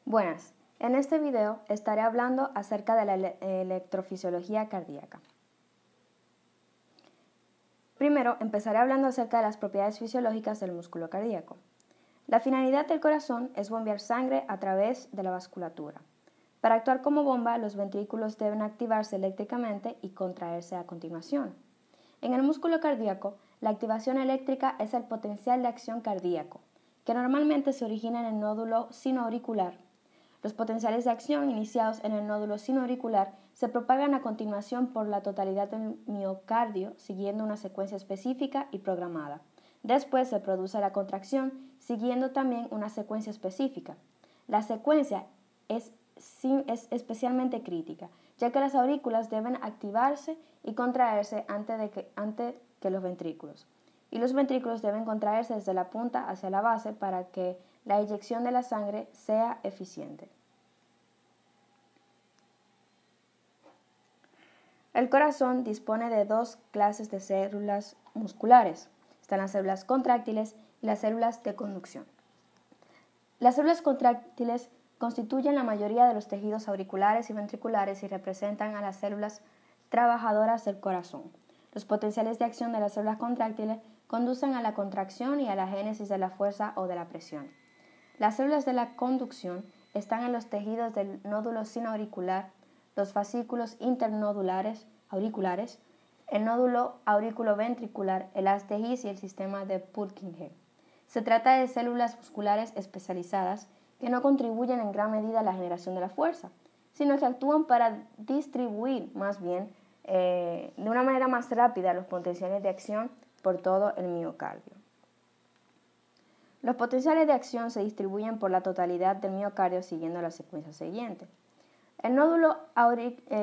Buenas, en este video estaré hablando acerca de la electrofisiología cardíaca. Primero, empezaré hablando acerca de las propiedades fisiológicas del músculo cardíaco. La finalidad del corazón es bombear sangre a través de la vasculatura. Para actuar como bomba, los ventrículos deben activarse eléctricamente y contraerse a continuación. En el músculo cardíaco, la activación eléctrica es el potencial de acción cardíaco, que normalmente se origina en el nódulo sinoauricular. Los potenciales de acción iniciados en el nódulo sinoauricular se propagan a continuación por la totalidad del miocardio siguiendo una secuencia específica y programada. Después se produce la contracción siguiendo también una secuencia específica. La secuencia es especialmente crítica, ya que las aurículas deben activarse y contraerse antes que los ventrículos. Y los ventrículos deben contraerse desde la punta hacia la base para que la eyección de la sangre sea eficiente. El corazón dispone de dos clases de células musculares. Están las células contráctiles y las células de conducción. Las células contráctiles constituyen la mayoría de los tejidos auriculares y ventriculares y representan a las células trabajadoras del corazón. Los potenciales de acción de las células contráctiles conducen a la contracción y a la génesis de la fuerza o de la presión. Las células de la conducción están en los tejidos del nódulo sinoauricular, los fascículos internodulares auriculares, el nódulo auriculoventricular, el haz de His y el sistema de Purkinje. Se trata de células musculares especializadas que no contribuyen en gran medida a la generación de la fuerza, sino que actúan para distribuir más bien de una manera más rápida los potenciales de acción por todo el miocardio. Los potenciales de acción se distribuyen por la totalidad del miocardio siguiendo la secuencia siguiente. El nódulo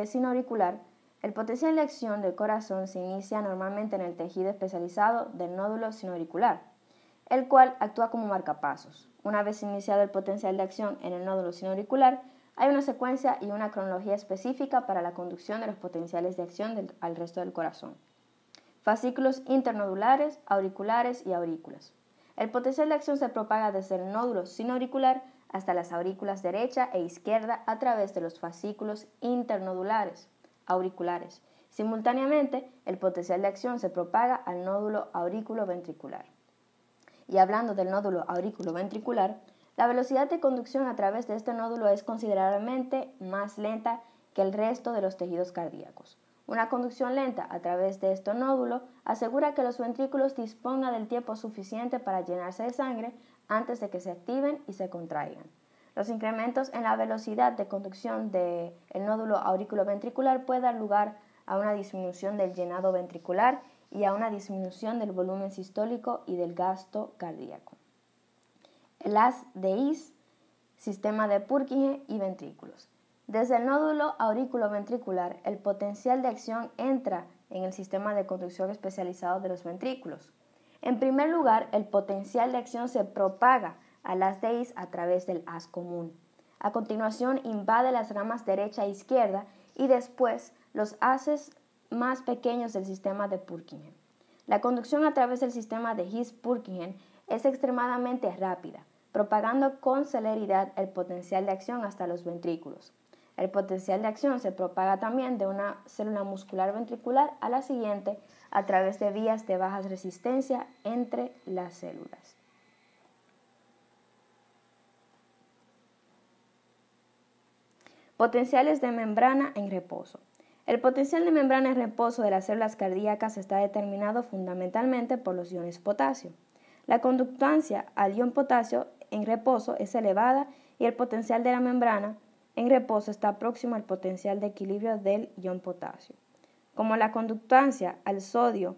sinoauricular, el potencial de acción del corazón se inicia normalmente en el tejido especializado del nódulo sinoauricular, el cual actúa como marcapasos. Una vez iniciado el potencial de acción en el nódulo sinoauricular, hay una secuencia y una cronología específica para la conducción de los potenciales de acción al resto del corazón. Fascículos internodulares, auriculares y aurículas. El potencial de acción se propaga desde el nódulo sinoauricular hasta las aurículas derecha e izquierda a través de los fascículos internodulares, auriculares. Simultáneamente, el potencial de acción se propaga al nódulo aurículo-ventricular. Y hablando del nódulo aurículo-ventricular, la velocidad de conducción a través de este nódulo es considerablemente más lenta que el resto de los tejidos cardíacos. Una conducción lenta a través de este nódulo asegura que los ventrículos dispongan del tiempo suficiente para llenarse de sangre antes de que se activen y se contraigan. Los incrementos en la velocidad de conducción del nódulo auriculoventricular pueden dar lugar a una disminución del llenado ventricular y a una disminución del volumen sistólico y del gasto cardíaco. El haz de His, sistema de Purkinje y ventrículos. Desde el nódulo auriculoventricular, el potencial de acción entra en el sistema de conducción especializado de los ventrículos. En primer lugar, el potencial de acción se propaga al haz de His a través del haz común. A continuación, invade las ramas derecha e izquierda y después los haces más pequeños del sistema de Purkinje. La conducción a través del sistema de His-Purkinje es extremadamente rápida, propagando con celeridad el potencial de acción hasta los ventrículos. El potencial de acción se propaga también de una célula muscular ventricular a la siguiente a través de vías de baja resistencia entre las células. Potenciales de membrana en reposo. El potencial de membrana en reposo de las células cardíacas está determinado fundamentalmente por los iones potasio. La conductancia al ion potasio en reposo es elevada y el potencial de la membrana en reposo está próximo al potencial de equilibrio del ion potasio. Como la conductancia al sodio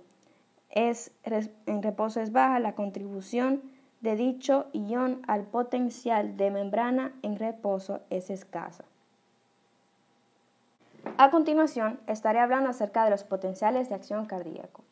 en reposo es baja, la contribución de dicho ion al potencial de membrana en reposo es escasa. A continuación, estaré hablando acerca de los potenciales de acción cardíaco.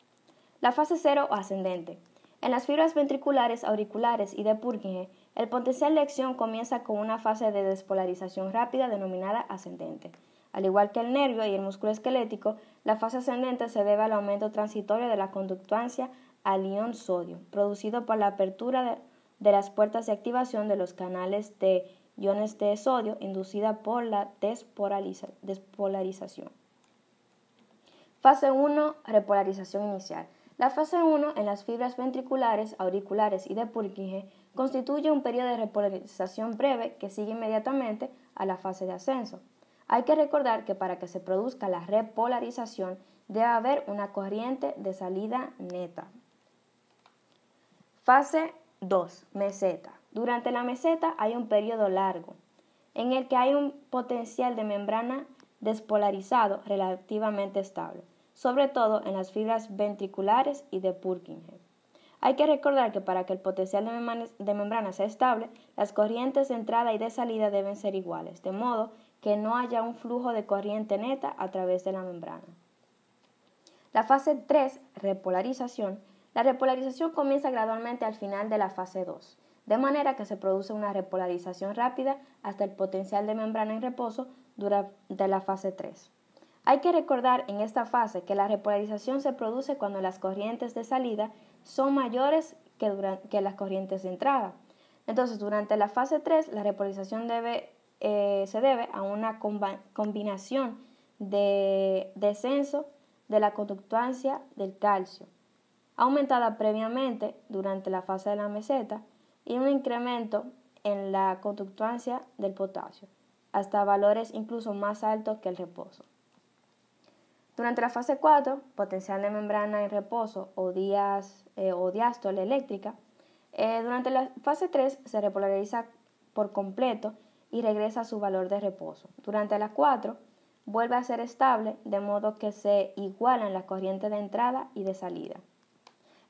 La fase 0 o ascendente. En las fibras ventriculares, auriculares y de Purkinje, el potencial de acción comienza con una fase de despolarización rápida denominada ascendente. Al igual que el nervio y el músculo esquelético, la fase ascendente se debe al aumento transitorio de la conductancia al ion sodio, producido por la apertura de las puertas de activación de los canales de iones de sodio inducida por la despolarización. Fase 1. Repolarización inicial. La fase 1 en las fibras ventriculares, auriculares y de Purkinje constituye un periodo de repolarización breve que sigue inmediatamente a la fase de ascenso. Hay que recordar que para que se produzca la repolarización debe haber una corriente de salida neta. Fase 2. Meseta. Durante la meseta hay un periodo largo en el que hay un potencial de membrana despolarizado relativamente estable, sobre todo en las fibras ventriculares y de Purkinje. Hay que recordar que para que el potencial de membrana sea estable, las corrientes de entrada y de salida deben ser iguales, de modo que no haya un flujo de corriente neta a través de la membrana. La fase 3, repolarización. La repolarización comienza gradualmente al final de la fase 2, de manera que se produce una repolarización rápida hasta el potencial de membrana en reposo durante la fase 3. Hay que recordar en esta fase que la repolarización se produce cuando las corrientes de salida son mayores que las corrientes de entrada. Entonces, durante la fase 3, la repolarización se debe a una combinación de descenso de la conductancia del calcio, aumentada previamente durante la fase de la meseta, y un incremento en la conductancia del potasio, hasta valores incluso más altos que el reposo. Durante la fase 4, potencial de membrana en reposo o diástole eléctrica, durante la fase 3 se repolariza por completo y regresa a su valor de reposo. Durante la 4 vuelve a ser estable, de modo que se igualan las corrientes de entrada y de salida.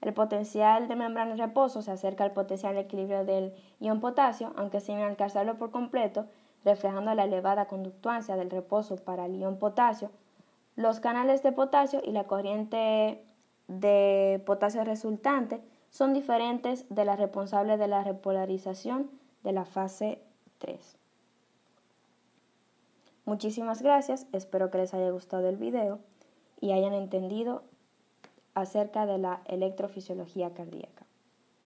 El potencial de membrana en reposo se acerca al potencial de equilibrio del ion potasio, aunque sin alcanzarlo por completo, reflejando la elevada conductancia del reposo para el ion potasio. Los canales de potasio y la corriente de potasio resultante son diferentes de las responsables de la repolarización de la fase 3. Muchísimas gracias, espero que les haya gustado el video y hayan entendido acerca de la electrofisiología cardíaca.